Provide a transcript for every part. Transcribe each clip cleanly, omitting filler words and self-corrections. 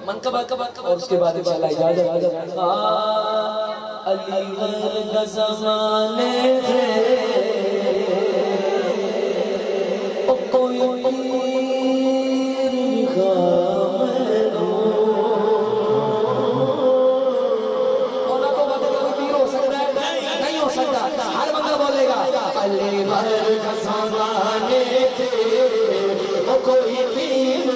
मनकबा और उसके बाद इंशाअल्लाह इजाजत। अली गैर ज़माने थे ओ कोई हर बंदा बोलेगा अली गैर ज़माने थे ओ कोई पीर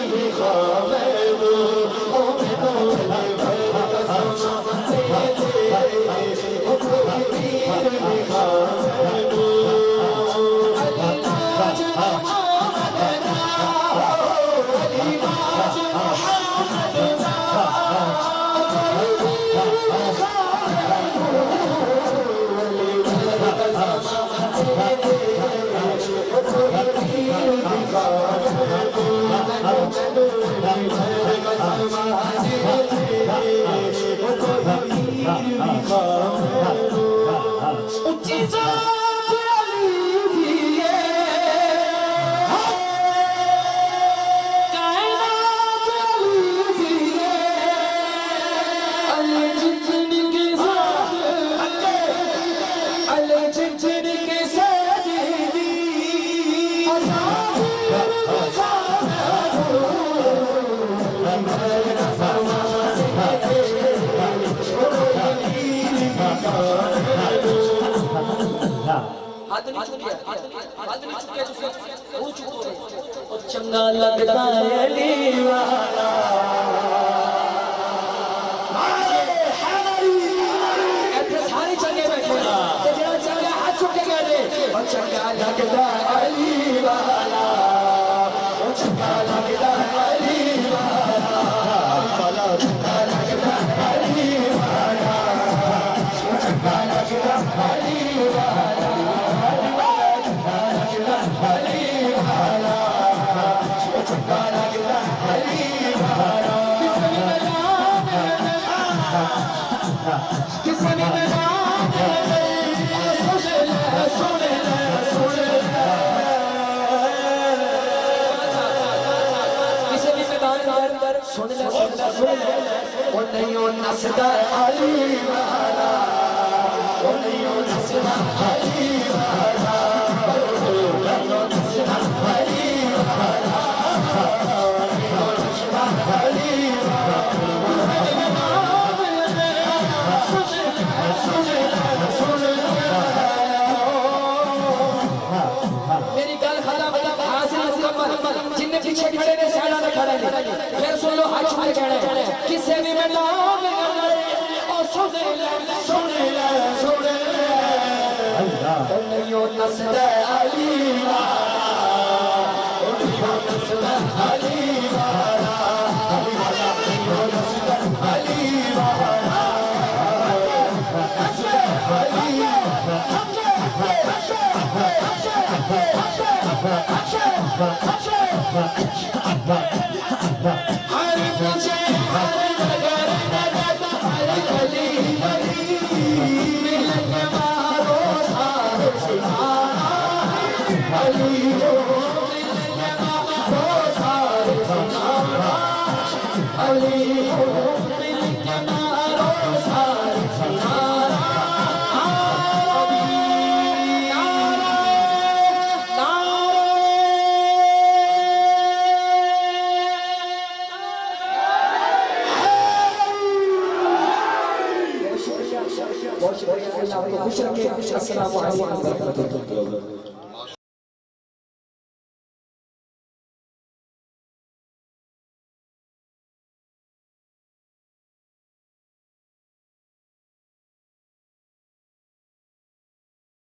चंगा लगता है अली वाला सारी चंगे बैठे चंगा हाथ चुके गए चंगा लगता है अली वाला चंगा लगता है अली वाला चंगा लगता है अली वाला चंगा लगता है अली वाला नसदा अली वाला नसदा अली वाला नसदा अली वाला नसदा अली मेरी गल खत्म हासिल मुकम्मल जिन्ने पीछे खड़े ने साइडा में खड़े ने फिर सुन लो हाथ छुपे कहना किसे भी मैं नाम ओ सुन ले अल्लाह नहीं नसदा अली वाला ओ नसदा अली वाला नसदा अली वाला नसदा अली हर मुझे हर नगर नगर अली अली मिलन मारो सारे सुनाना अली हो मिलन मारो सारे सुनाना अली हो मिलन मारो सारे सुनाना बहुत शुक्रिया। अल्लाह आपको खुश रखे। अस्सलाम वालेकुम।